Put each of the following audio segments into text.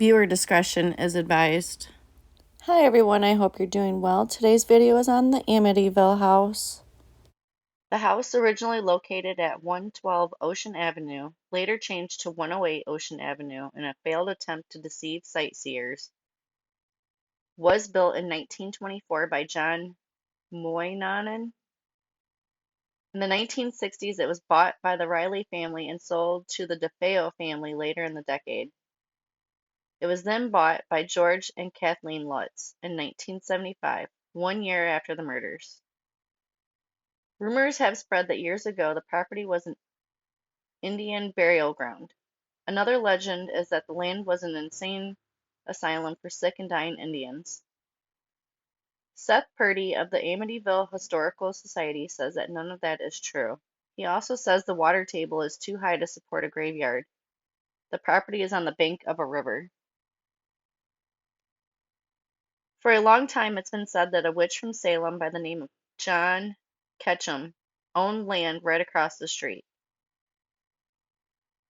Viewer discretion is advised. Hi everyone, I hope you're doing well. Today's video is on the Amityville house. The house, originally located at 112 Ocean Avenue, later changed to 108 Ocean Avenue in a failed attempt to deceive sightseers, was built in 1924 by John Moynihan. In the 1960s, it was bought by the Riley family and sold to the DeFeo family later in the decade. It was then bought by George and Kathleen Lutz in 1975, 1 year after the murders. Rumors have spread that years ago the property was an Indian burial ground. Another legend is that the land was an insane asylum for sick and dying Indians. Seth Purdy of the Amityville Historical Society says that none of that is true. He also says the water table is too high to support a graveyard. The property is on the bank of a river. For a long time, it's been said that a witch from Salem by the name of John Ketchum owned land right across the street.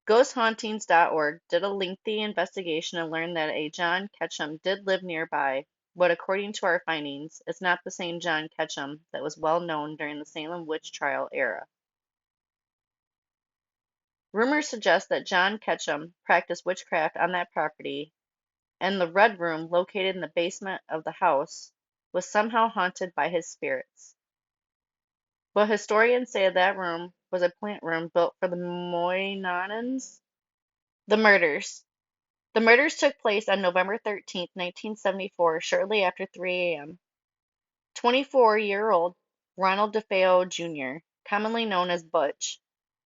GhostHauntings.org did a lengthy investigation and learned that a John Ketchum did live nearby, but according to our findings, it's not the same John Ketchum that was well known during the Salem witch trial era. Rumors suggest that John Ketchum practiced witchcraft on that property, and the Red Room, located in the basement of the house, was somehow haunted by his spirits. But historians say that room was a plant room built for the Moynahans. The murders. The murders took place on November 13, 1974, shortly after 3 a.m. 24-year-old Ronald DeFeo Jr., commonly known as Butch,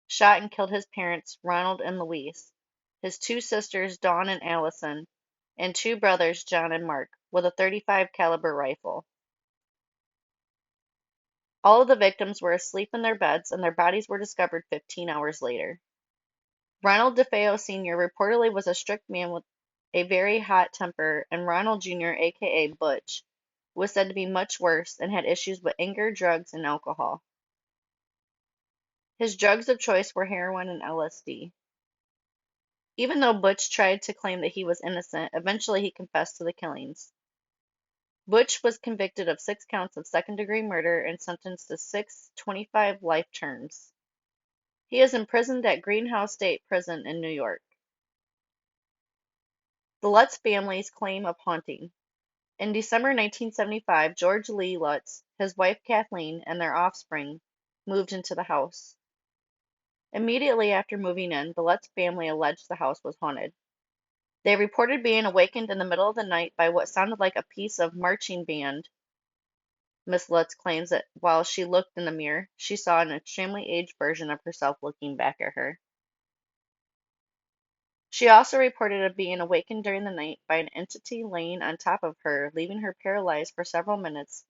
shot and killed his parents, Ronald and Louise, his two sisters, Dawn and Allison, and two brothers, John and Mark, with a .35 caliber rifle. All of the victims were asleep in their beds, and their bodies were discovered 15 hours later. Ronald DeFeo Sr. reportedly was a strict man with a very hot temper, and Ronald Jr., aka Butch, was said to be much worse and had issues with anger, drugs, and alcohol. His drugs of choice were heroin and LSD. Even though Butch tried to claim that he was innocent, eventually he confessed to the killings. Butch was convicted of 6 counts of second-degree murder and sentenced to 6 25-life terms. He is imprisoned at Greenhouse State Prison in New York. The Lutz family's claim of haunting. In December 1975, George Lee Lutz, his wife Kathleen, and their offspring moved into the house. Immediately after moving in, the Lutz family alleged the house was haunted. They reported being awakened in the middle of the night by what sounded like a piece of marching band. Miss Lutz claims that while she looked in the mirror, she saw an extremely aged version of herself looking back at her. She also reported of being awakened during the night by an entity laying on top of her, leaving her paralyzed for several minutes,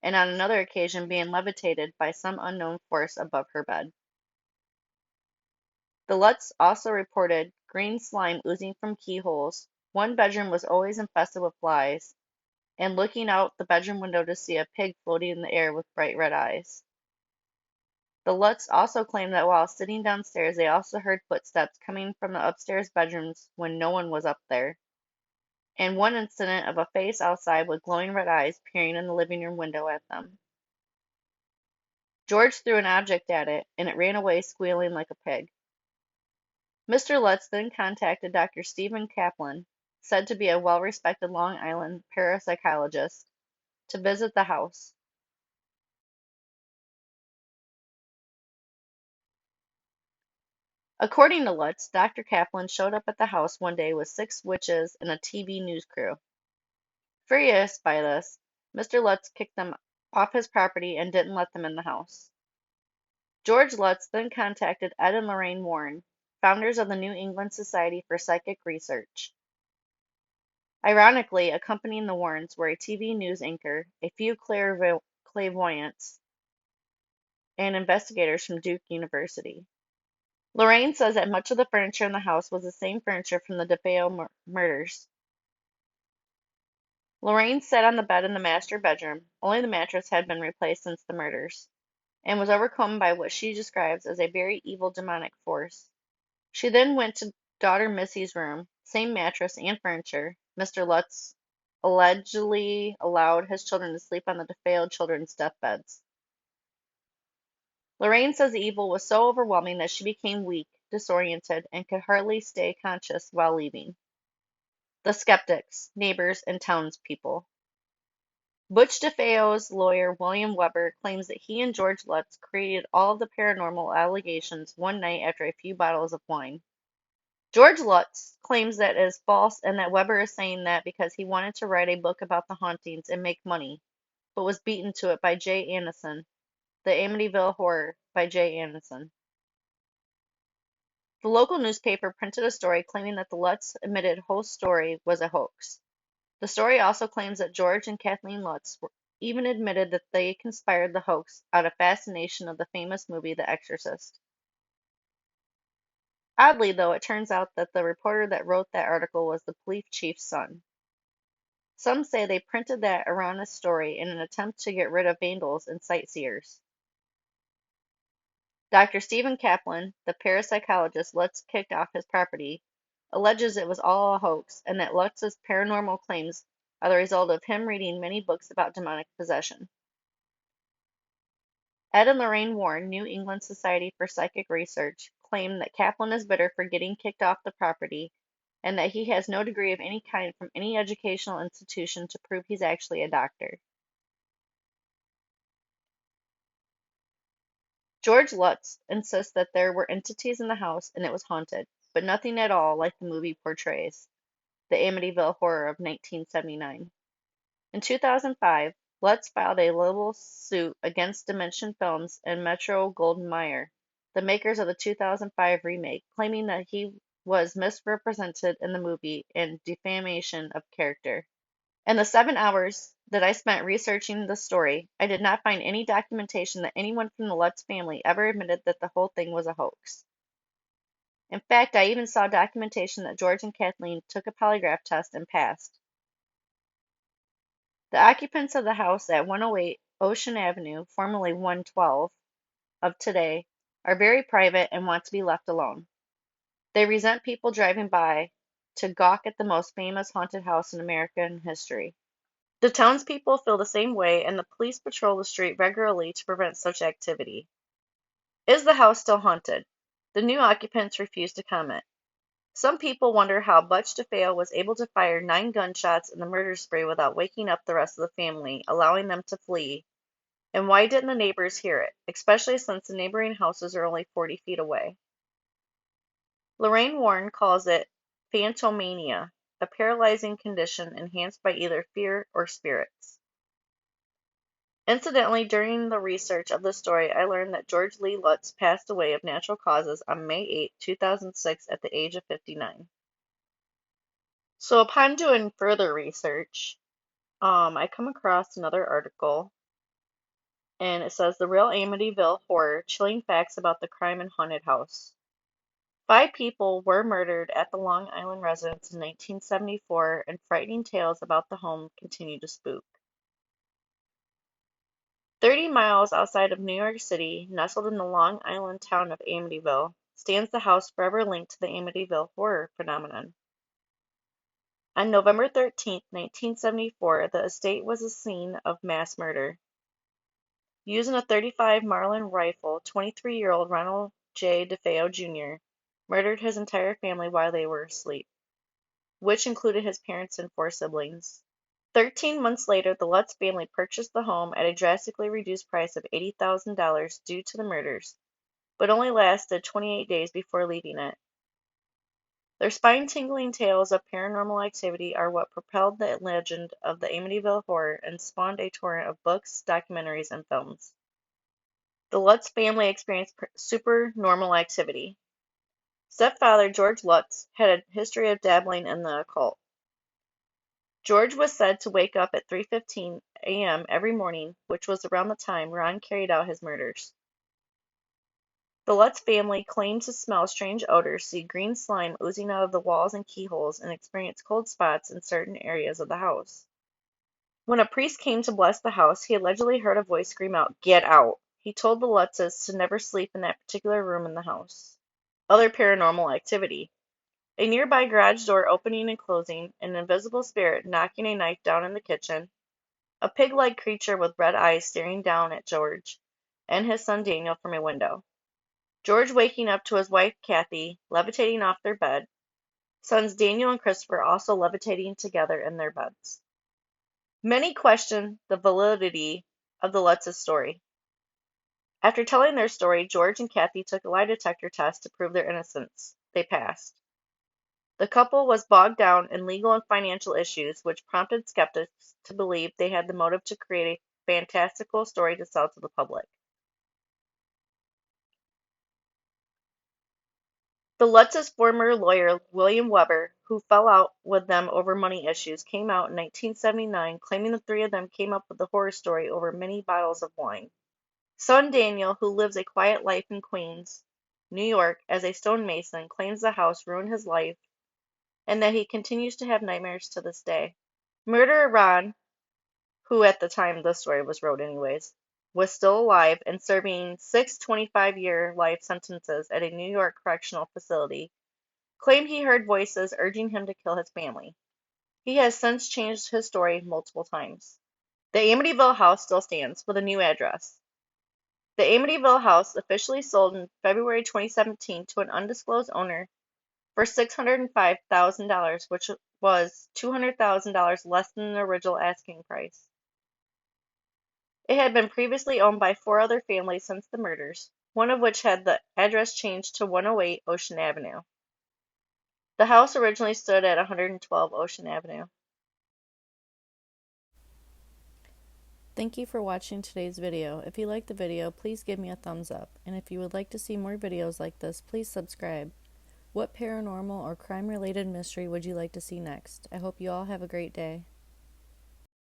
and on another occasion being levitated by some unknown force above her bed. The Lutz also reported green slime oozing from keyholes. One bedroom was always infested with flies, and looking out the bedroom window to see a pig floating in the air with bright red eyes. The Lutz also claimed that while sitting downstairs, they also heard footsteps coming from the upstairs bedrooms when no one was up there, and one incident of a face outside with glowing red eyes peering in the living room window at them. George threw an object at it, and it ran away squealing like a pig. Mr. Lutz then contacted Dr. Stephen Kaplan, said to be a well-respected Long Island parapsychologist, to visit the house. According to Lutz, Dr. Kaplan showed up at the house one day with 6 witches and a TV news crew. Furious by this, Mr. Lutz kicked them off his property and didn't let them in the house. George Lutz then contacted Ed and Lorraine Warren, founders of the New England Society for Psychic Research. Ironically, accompanying the Warrens were a TV news anchor, a few clairvoyants, and investigators from Duke University. Lorraine says that much of the furniture in the house was the same furniture from the DeFeo murders. Lorraine sat on the bed in the master bedroom, only the mattress had been replaced since the murders, and was overcome by what she describes as a very evil demonic force. She then went to daughter Missy's room, same mattress and furniture. Mr. Lutz allegedly allowed his children to sleep on the DeFeo children's deathbeds. Lorraine says the evil was so overwhelming that she became weak, disoriented, and could hardly stay conscious while leaving. The skeptics, neighbors, and townspeople. Butch DeFeo's lawyer, William Weber, claims that he and George Lutz created all of the paranormal allegations one night after a few bottles of wine. George Lutz claims that is false and that Weber is saying that because he wanted to write a book about the hauntings and make money, but was beaten to it by J. Anderson, The Amityville Horror by J. Anderson. The local newspaper printed a story claiming that the Lutz admitted whole story was a hoax. The story also claims that George and Kathleen Lutz even admitted that they conspired the hoax out of fascination of the famous movie The Exorcist. Oddly, though, it turns out that the reporter that wrote that article was the police chief's son. Some say they printed that around this story in an attempt to get rid of vandals and sightseers. Dr. Stephen Kaplan, the parapsychologist Lutz kicked off his property, alleges it was all a hoax and that Lutz's paranormal claims are the result of him reading many books about demonic possession. Ed and Lorraine Warren, New England Society for Psychic Research, claim that Kaplan is bitter for getting kicked off the property and that he has no degree of any kind from any educational institution to prove he's actually a doctor. George Lutz insists that there were entities in the house and it was haunted, but nothing at all like the movie portrays, the Amityville Horror of 1979. In 2005, Lutz filed a libel suit against Dimension Films and Metro-Goldwyn-Mayer, the makers of the 2005 remake, claiming that he was misrepresented in the movie and defamation of character. In the 7 hours that I spent researching the story, I did not find any documentation that anyone from the Lutz family ever admitted that the whole thing was a hoax. In fact, I even saw documentation that George and Kathleen took a polygraph test and passed. The occupants of the house at 108 Ocean Avenue, formerly 112, of today, are very private and want to be left alone. They resent people driving by to gawk at the most famous haunted house in American history. The townspeople feel the same way, and the police patrol the street regularly to prevent such activity. Is the house still haunted? The new occupants refuse to comment. Some people wonder how Butch DeFeo was able to fire 9 gunshots in the murder spree without waking up the rest of the family, allowing them to flee. And why didn't the neighbors hear it, especially since the neighboring houses are only 40 feet away? Lorraine Warren calls it phantomania, a paralyzing condition enhanced by either fear or spirits. Incidentally, during the research of this story, I learned that George Lee Lutz passed away of natural causes on May 8, 2006 at the age of 59. So upon doing further research, I come across another article, and it says The Real Amityville Horror, Chilling Facts About the Crime and Haunted House. 5 people were murdered at the Long Island residence in 1974, and frightening tales about the home continue to spook. 30 miles outside of New York City, nestled in the Long Island town of Amityville, stands the house forever linked to the Amityville horror phenomenon. On November 13, 1974, the estate was a scene of mass murder. Using a .35 Marlin rifle, 23-year-old Ronald J. DeFeo Jr. murdered his entire family while they were asleep, which included his parents and 4 siblings. 13 months later, the Lutz family purchased the home at a drastically reduced price of $80,000 due to the murders, but only lasted 28 days before leaving it. Their spine-tingling tales of paranormal activity are what propelled the legend of the Amityville Horror and spawned a torrent of books, documentaries, and films. The Lutz family experienced supernormal activity. Stepfather George Lutz had a history of dabbling in the occult. George was said to wake up at 3:15 a.m. every morning, which was around the time Ron carried out his murders. The Lutz family claimed to smell strange odors, see green slime oozing out of the walls and keyholes, and experience cold spots in certain areas of the house. When a priest came to bless the house, he allegedly heard a voice scream out, "Get out!" He told the Lutzes to never sleep in that particular room in the house. Other paranormal activity. A nearby garage door opening and closing, an invisible spirit knocking a knife down in the kitchen, a pig-like creature with red eyes staring down at George and his son Daniel from a window. George waking up to his wife Kathy levitating off their bed, sons Daniel and Christopher also levitating together in their beds. Many question the validity of the Lutz's story. After telling their story, George and Kathy took a lie detector test to prove their innocence. They passed. The couple was bogged down in legal and financial issues, which prompted skeptics to believe they had the motive to create a fantastical story to sell to the public. The Lutz's former lawyer, William Weber, who fell out with them over money issues, came out in 1979 claiming the three of them came up with the horror story over many bottles of wine. Son Daniel, who lives a quiet life in Queens, New York, as a stonemason, claims the house ruined his life and that he continues to have nightmares to this day. Murderer Ron, who at the time the story was wrote anyways, was still alive and serving 6 25-year life sentences at a New York correctional facility, claimed he heard voices urging him to kill his family. He has since changed his story multiple times. The Amityville house still stands with a new address. The Amityville house officially sold in February 2017 to an undisclosed owner for $605,000, which was $200,000 less than the original asking price. It had been previously owned by 4 other families since the murders, one of which had the address changed to 108 Ocean Avenue. The house originally stood at 112 Ocean Avenue. Thank you for watching today's video. If you liked the video, please give me a thumbs up. And if you would like to see more videos like this, please subscribe. What paranormal or crime-related mystery would you like to see next? I hope you all have a great day.